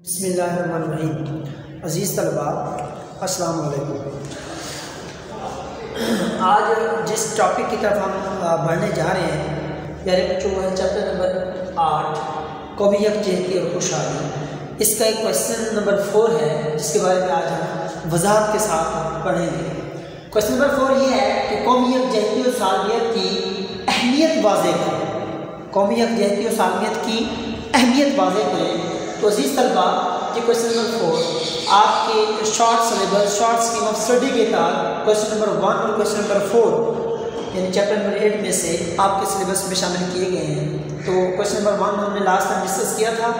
बिस्मिल्लाहिर्रहमानिर्रहीम। अज़ीज़ तलबा अस्सलाम वालेकुम। आज जिस टॉपिक की तरफ हम बढ़ने जा रहे हैं प्यारे बच्चों वो है चैप्टर नंबर 8 कौमी यकजहती और खुशहाली। इसका एक क्वेश्चन नंबर 4 है जिसके बारे में आज हम वजाहत के साथ पढ़ेंगे। क्वेश्चन नंबर 4 ये है कि कौमी यकजहती और सालमियत की अहमियत वाज़ेह करें। कौमी यकजहती और सालमियत की अहमियत वाज़ेह करें। तो अज़ीज़ तलबा ये क्वेश्चन नंबर 4 आपके short syllabus short scheme of study के तहत क्वेश्चन नंबर 1 और क्वेश्चन नंबर 4 यानी चैप्टर नंबर 8 में से आपके सिलेबस में शामिल किए गए हैं। तो क्वेश्चन नंबर 1 हमने लास्ट टाइम डिस्कस किया था,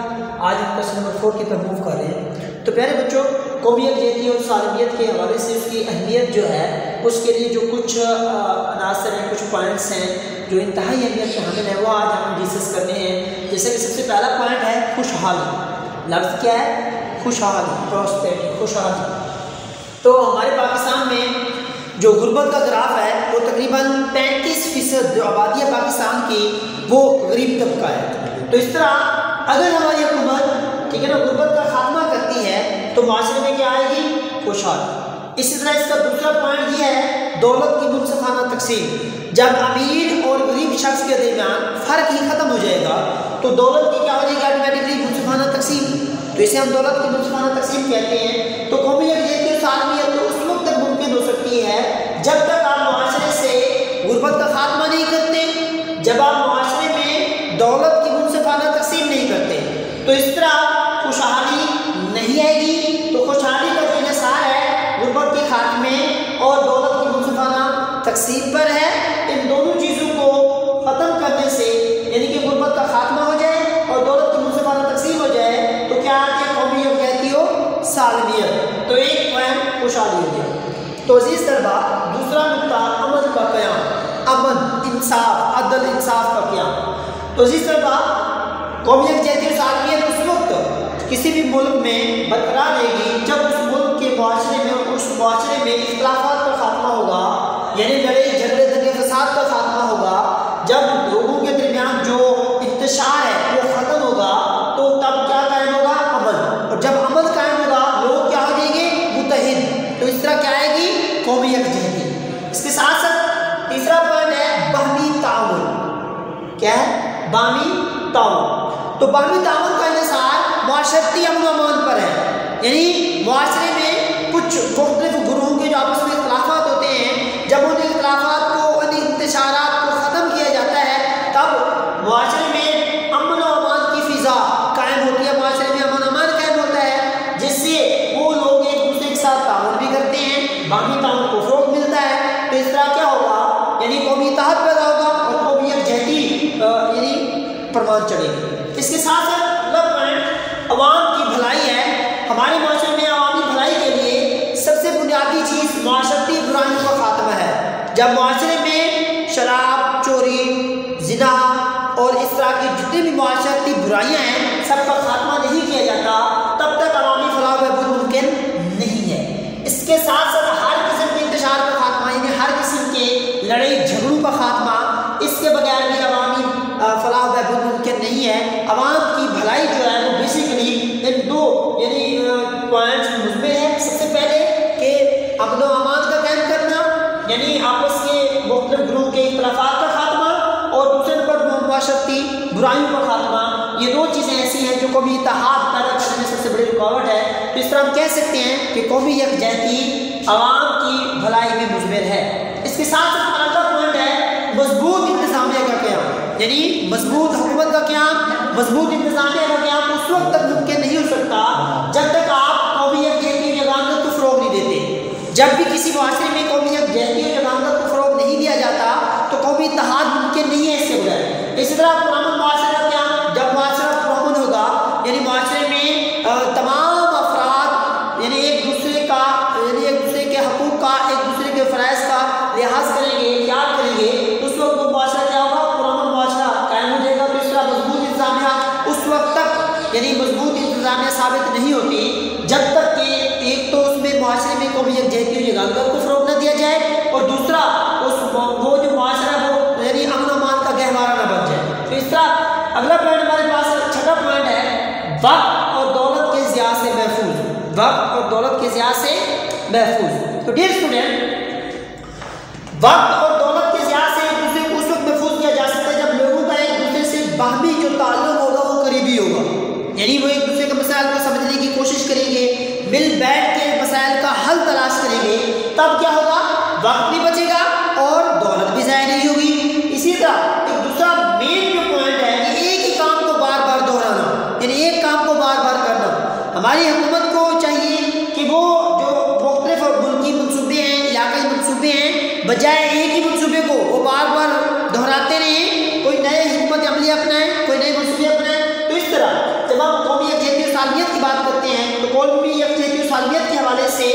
आज हम क्वेश्चन नंबर 4 की तरफ मूव कर रहे हैं। तो प्यारे बच्चों कौमी यकजहती और सालमियत के हवाले से उसकी अहमियत जो है उसके लिए जो कुछ अनासर हैं, कुछ पॉइंट्स हैं जो इंतहाई अहमियत के हामिल है वो आज हम डिस्कस करने हैं। जैसे कि सबसे पहला पॉइंट है खुशहाली। लफ्ज़ क्या है? खुशहाली, प्रॉस्पेरिटी, खुशहाली। तो हमारे पाकिस्तान में जो गुर्बत का ग्राफ है वो तकरीबन 35% जो आबादी है पाकिस्तान की वो गरीब तबका है। तो इस तरह अगर हमारी हुकूमत ठीक है ना गुर्बत का खात्मा करती है तो माशरे में क्या आएगी? खुशहाली। इसी तरह इसका दूसरा पॉइंट ये है दौलत की मुनसफाना तकसीम। जब अमीर और गरीब शख्स के दरमियान फ़र्क ही ख़त्म हो जाएगा तो दौलत की क्या हो जाएगी? ऑटोमेटिकली मुनसफाना तकसीम। तो इसे हम दौलत की मुनसफाना तकसीम कहते हैं। तो कौमी यकजहती और सालमियत तो उस वक्त तक मुमकिन हो सकती है जब तक आप मुआशरे से गुर्बत का खात्मा नहीं करते, जब आप मुआशरे में दौलत की मुनसफाना तकसीम नहीं करते। तो इस तरह खुशहाली नहीं आएगी। तो खुशहाली का जो इन्हिसार है गुर्बत के खात्मे और दौलत की मुनसफाना तकसीम पर है। इन दोनों चीज़ों को ख़त्म करने से यानी कि गुर्बत का खात्मा हो जाए और दौलत की मुनसफाना तकसीम हो जाए तो क्या आती है? कौमी यकजहती और सालमियत। तो एक पॉइंट खुशहाली हो गया। तो अज़ीज़ तलबा दूसरा नुक्ता अमन का क़याम, अमन, इंसाफ, अदल, इंसाफ का क़याम। तो अज़ीज़ तलबा कौमी यकजहती और सालमियत उस वक्त किसी भी मुल्क में बरकरार रहेगी जब उस मुल्क के मुआशरे में उस मुआशरे में इख्तिलाफ़ात का खात्मा होगा, यानी लड़ाई झगड़े दंगे फसाद का खात्मा होगा। जब लोगों के दरमियान जो इंतशार है वो ख़त्म होगा तो तब क्या कायम होगा? अमन। और जब अमन कायम होगा लोग क्या हो जाएंगे? मुत्तहिद। तो इस तरह क्या आएगी? कौमी यकजहती। इसके साथ साथ तीसरा पॉइंट है बाहमी ताउन। क्या है? बाहमी ताउन। तो बाहमी ताउन का इन्हिसार मुआशरती अमन अमान पर है, यानी मुआशरे में कुछ मुख्तलिफ गुरूहों के जो आपस में इख्तिलाफ़ात होते हैं, जब उन इख्तिलाफ़ात को उन इंतशारात को ख़त्म किया जाता है तब मुआशरे में अमन और अमान की फ़िज़ा कायम होती है, मुआशरे में अमन अमान कायम होता है जिससे वो लोग एक दूसरे के साथ ताउन भी करते हैं, बाहमी ताउन को फ़रोग़ मिलता है। तो इस तरह क्या होगा? यानी कौमी इत्तेहाद पैदा होगा और कौमी यकजहती यानी परवान चढ़ेगी। इसके साथ साथ अवाम की भलाई है। हमारे माशरे में अवामी भलाई के लिए सबसे बुनियादी चीज़ माशरती बुराइयों का खात्मा है। जब माशरे में शराब, चोरी, ज़िना और इस तरह की जितनी भी माशरती बुराइयां हैं सबका खात्मा नहीं किया जाता तब तक अवामी फलाह बहबूद मुमकिन नहीं है। इसके साथ साथ हर किस्म के इंतशार का खात्मा यानी हर किस्म के लड़ाई झगड़ों का खात्मा, इसके बगैर भी अवामी फलाह बहबूद मुमकिन नहीं है। अवाम की भलाई जो है वो बेसिकली इन दो यानी पॉइंट्स मुस्बित है। सबसे पहले कि अमन व अमान का कायम करना यानी आपस के मुख्तलिफ ग्रुप के इख्तिलाफ़ात का खात्मा और दूसरे नंबर मुआशरती बुराइयों का खात्मा। ये दो चीज़ें ऐसी हैं जो कौमी इत्तेहाद पैदा करने में सबसे बड़ी रुकावट है। तो इस तरह हम कह सकते हैं कि कौमी यकजहती अवाम की भलाई में मुजमिर है। इसके साथ साथ अगला पॉइंट है मजबूत इंतज़ामिया का क़याम, यानी मजबूत हुकूमत का क़याम, मजबूत इंतज़ामिया का क़याम उस वक्त तक मुमकिन नहीं हो सकता जब तक आप कौमी यकजहती और यगानत को फ़रोग़ नहीं देते। जब भी किसी मुआशरे में कौमी यकजहती और यगानत को फ़रोग़ नहीं दिया जाता तो कौमी इत्तेहाद मुमकिन नहीं है इसके बगैर। इसी तरह पुरअमन मुआशरा का क़याम, जब मुआशरा पुरअमन होगा यानी मुआशरे में तमाम अफराद यानी एक दूसरे के हकूक़ का, एक दूसरे के फ़राइज़ का लिहाज करेंगे, याद करेंगे, तो उस वक्त वो मुआशरा क्या होगा? पुरअमन मुआशरा कायम हो जाएगा। तो इस तरह मजबूत इंतज़ामिया उस वक्त तक यानी मजबूत इंतज़ामिया साबित नहीं होती जब तक कि एक तो उसमें मुआशरे में कौमी यकजहती और यगानत को फ़रोग़ न दिया जाए और दूसरा वो जो मुआशरा वो यानी अमन अमान का गहवारा न बन जाए। तो इस तरह अगला पॉइंट हमारे पास छठा पॉइंट है वक्त और दौलत के वक्त और दौलत के ज़िया से महफूज। तो डियर स्टूडेंट, वक्त और दौलत के ज़िया से एक दूसरे को उस वक्त महफूज किया जा सकता है जब लोगों का एक दूसरे से बाहमी जो ताल्लुक होगा वो करीबी होगा, यानी वो एक दूसरे के मसाइल को समझने की कोशिश करेंगे, मिल बैठ के मसाइल का हल तलाश करेंगे। तब क्या होगा, वक्त भी बचेगा और दौलत भी ज़ाया नहीं होगी। इसी तरह एक दूसरा मेन जो पॉइंट है कि एक ही काम को बार बार दोहराना, यानी एक काम को बार बार करना। हमारी हुकूमत को चाहिए कि वो जो मुख्तलिफ मुल्की मनसूबे हैं, इलाकाई मनसूबे हैं, बजाय एक ही मनसूबे को वो बार बार दोहराते रहें, कोई नए हिकमत अमली अपनाएं, कोई नए मनसूबे अपनाएं। तो इस तरह जब हम कौमी यकजहती और सालमियत की बात करते हैं तो कौमी यकजहती और सालमियत के हवाले से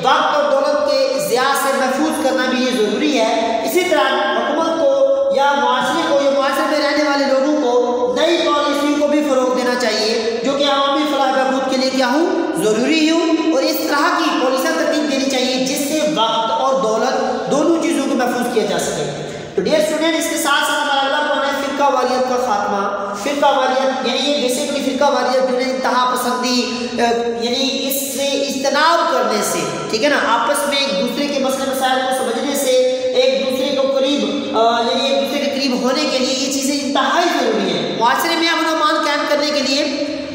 वक्त और दौलत के ज़िया से महफूज करना भी ये ज़रूरी है। इसी तरह हुकूमत को या मुआशरे को या मुआशरे में रहने वाले लोगों को नई पॉलिसी को भी फ़रोग़ देना चाहिए जो कि अवामी फलाह बहबूद के लिए क्या हो, ज़रूरी हो, और इस तरह की पॉलिसियाँ तरतीब देनी चाहिए जिससे वक्त और दौलत दोनों चीज़ों को महफूज किया जा सके। तो डियर स्टूडेंट, इसके साथ साथ हमारा अगला पॉइंट है फ़िरका वारियत का खात्मा। फ़िरका वारियत यानी ये बेसिकली फ़िरका वारियत जो है इंतहा पसंदी, यानी इससे इज्तनाब करने से, ठीक है ना, आपस में एक दूसरे के मसले मसाइल को समझने से, एक दूसरे को करीब यानी एक दूसरे के करीब होने के लिए ये चीज़ें इंतहाई ज़रूरी है। मुआशरे में अमन व अमान कायम करने के लिए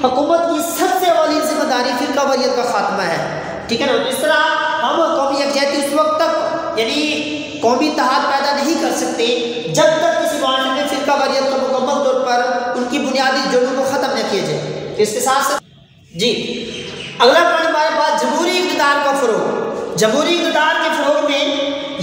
हुकूमत की सबसे अवली जिम्मेदारी फ़िरका वारियत का खात्मा है, ठीक है ना। इस तरह हम कौमी यकजहती उस वक्त तक यानी कौमी इत्तेहाद पैदा नहीं कर सकते जब तक किसी मुआशरे में फ़िरका वारियत को मुकम्मल तौर पर उनकी बुनियादी जड़ों को ख़त्म न किया जाए। इसके साथ साथ जी अगला पॉइंट हमारे पास जमहूरी इक़्तिदार का फ़रोग़। जमहूरी इक़्तिदार के फ़रोग़ में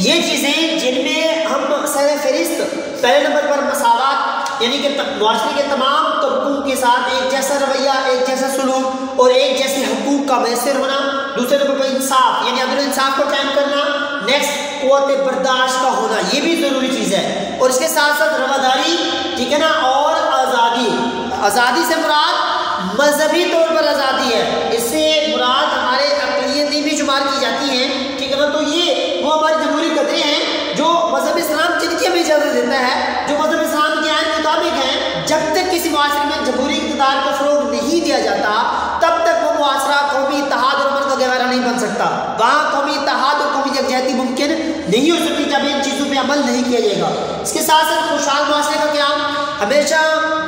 ये चीज़ें जिनमें हम सर फहरिस्त पहले नंबर पर मसावत यानी कि मुआशरे के तमाम तबकों के साथ एक जैसा रवैया, एक जैसा सलूक और एक जैसे हकूक़ का मैसर होना। दूसरे नंबर पर इंसाफ यानी अदल इंसाफ को कायम करना। नेक्स्ट क़ुव्वत बर्दाश्त का होना, ये भी ज़रूरी चीज़ है। और इसके साथ साथ रवादारी, ठीक है ना, और आज़ादी। आज़ादी से मुराद मजहबी तौर पर आज़ादी है, इससे मुराद हमारे अक़लियतें भी शुमार की जाती हैं, ठीक है ना। तो ये वो हमारी जमहूरी कदरें हैं जो मज़हब इस्लाम जिनकी हमें इजाज़त देता है, जो मज़हब इस्लाम के आइन के मुताबिक हैं। जब तक किसी मुआशरे में जमहूरी इक़्तिदार को फ़रोग़ नहीं दिया जाता तब तक वो मुआशरा कौमी इत्तेहाद और अमन का गहवारा नहीं बन सकता। वहाँ कौमी इत्तेहाद और कौमी यकजहती मुमकिन नहीं हो सकती जब इन चीज़ों पर अमल नहीं किया जाएगा। इसके साथ साथ खुशहाल मुआशरे का क्या, हमेशा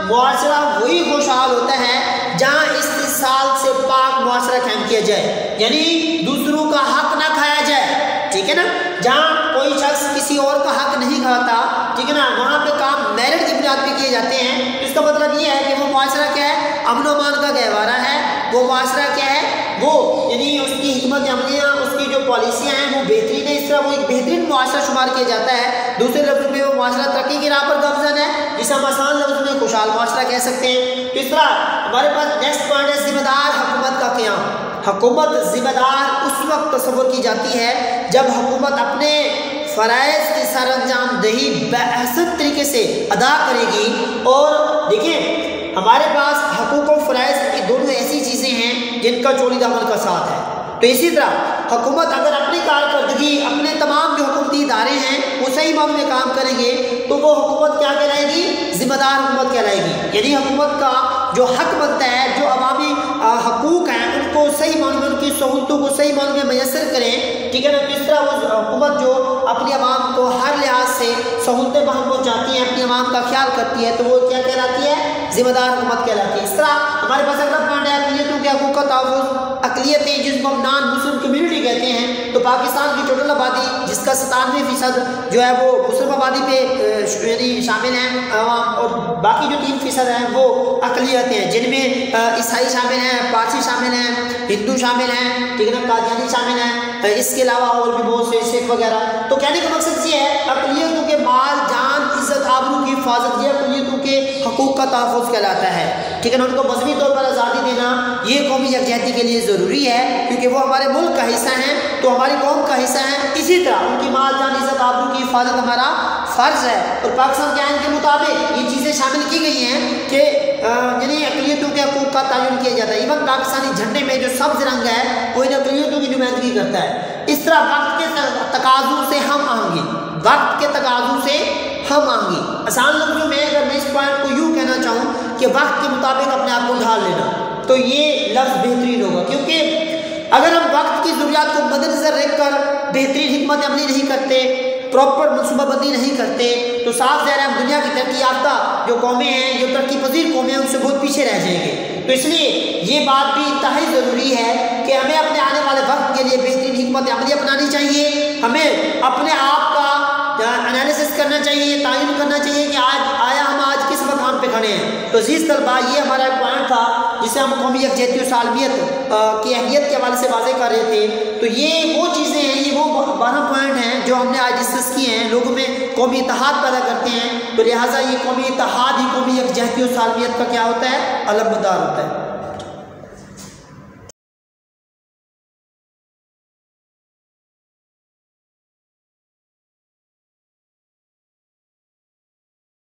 मुआशरा वही खुशहाल होता है जहाँ इस्तिसाल से पाक मुआशरा कायम किया जाए, यानी दूसरों का हक ना खाया जाए, ठीक है ना। जहाँ कोई शख्स किसी और का हक नहीं खाता, ठीक है ना, वहाँ पे काम मेरिट की बुनियाद पे किए जाते हैं। तो इसका मतलब ये है कि वो मुआशरा क्या है, अमन व अमान का गहवारा है। वो मुआशरा क्या है, वो यानी उसकी हिकमत अमलियाँ, उसकी जो पॉलिसियाँ हैं वो बेहतरीन है, इस तरह वो एक बेहतरीन मुआशरा शुमार किया जाता है। दूसरे लफ्ज़ में वो मुआशरा तरक्की की राह पर गामज़न है, जिसे हम आसान लफ्ज़ में खुशहाल मुआशरा कह सकते हैं। तो इस तरह हमारे पास नेक्स्ट पॉइंट है ज़िम्मेदार हुकूमत का क़याम। हुकूमत ज़िम्मेदार उस वक्त तस्वुर की जाती है जब हुकूमत अपने फ़राइज़ की सरअंजाम दही बेहसन तरीके से अदा करेगी। और देखिए हमारे पास हकूक़ और फ़राइज़ की दोनों ऐसी चीज़ें हैं जिनका चौलीदा अमल का साथ है। तो इसी तरह हुकूमत अगर अपनी कारकर्दगी, अपने तमाम जो हुकूमती इदारे हैं वो सही मानों में काम करेंगे तो वो हुकूमत क्या कहलाएगी, ज़िम्मेदार हुकूमत कहलाएगी। यानी हुकूमत का जो हक बनता है, जो अवामी हकूक़ हैं उनको सही मानों में, उनकी सहूलतों को सही मानों में मैसर करें, ठीक है ना। तो इस तरह वो हुकूमत जो अपनी आवाम को हर लिहाज से सहूलतें बहम पहुँचाती हैं, अपनी आवाम का ख्याल करती है, तो वो क्या कहलाती है, ज़िम्मेदार हुकूमत कहलाती है। इस तरह हमारे पास अगला पॉइंट है अक़लियतों के हकूक़ का तहफ़्फ़ुज़। अक़लियतें जिसको हम नॉन मुस्लिम कम्यूनिटी कहते हैं, तो पाकिस्तान की टोटल आबादी जिसका 97% जो है वो मुस्लिम आबादी पे यानी शामिल हैं, और बाकी जो 3% हैं वो अक़लियतें हैं जिनमें ईसाई शामिल हैं, पारसी शामिल हैं, हिंदू शामिल हैं, ठीक है ना, कादियानी शामिल हैं, इसके अलावा और भी बहुत से सिख वगैरह। तो कहने का मकसद ये है अक़लियतों के माल, जान, इज़्ज़त, आबरू की हिफाजत ये अक़लियतों के हकूक़ का तहफ़्फ़ुज़ कहलाता है, ठीक है ना। उनको मज़हबी तौर पर आज़ादी देना ये कौमी यकजहती के लिए ज़रूरी है क्योंकि वो हमारे मुल्क का हिस्सा हैं, तो हमारी कौम का हिस्सा है। इसी तरह उनकी माल, जान, इज़्ज़त, आबरू की हिफाजत हमारा फ़र्ज़ है। और पाकिस्तान के आइन के मुताबिक ये चीज़ें शामिल की गई हैं कि यानी अक़लियतों के हकूक़ का तयन किया जाता है। इवन पाकिस्तानी झंडे में जो सब्ज़ रंग है वो इन अक़लियतों की नुमाइंदगी करता है। इस तरह वक्त के तकाज़ों से हम आएंगे, वक्त के तकाज़ों से हम आएंगे। आसान लफ्ज़ों में अगर मैं इस पॉइंट को यूँ कहना चाहूँ कि वक्त के मुताबिक अपने आप को ढाल लेना, तो ये लफ्ज़ बेहतरीन होगा क्योंकि अगर हम वक्त की ज़रूरियात को मद्देनज़र रखकर बेहतरीन हिकमत अमली नहीं करते, प्रॉपर मनसूबाबंदी नहीं करते, तो साफ ज़ाहिर है हम दुनिया की तरक्की याफ्ता जो कौमें हैं, जो तरक्की पजीर कौमें हैं, उनसे बहुत पीछे रह जाएंगे। तो इसलिए ये बात भी इंतहाई ज़रूरी है कि हमें अपने आने वाले वक्त के लिए बेहतरीन हिकमत अमली अपनानी चाहिए। हमें अपने आप का एनालिसिस करना चाहिए, तायुन करना चाहिए कि आज किस मकाम पे खड़े हैं। तो अज़ीज़ तलबा, ये हमारा एक पॉइंट था जिसे हम कौमी यकजहती और सालमियत की अहमियत के हवाले से वाज़ेह कर रहे थे। तो ये वो चीज़ें हैं, ये वो 12 पॉइंट हैं जो हमने आज डिस्कस किए हैं, लोगों में कौमी इत्तेहाद पैदा करते हैं। तो लिहाजा ये कौमी इत्तेहाद ही कौमी यकजहती और सालमियत का क्या होता है, अलमदार होता है।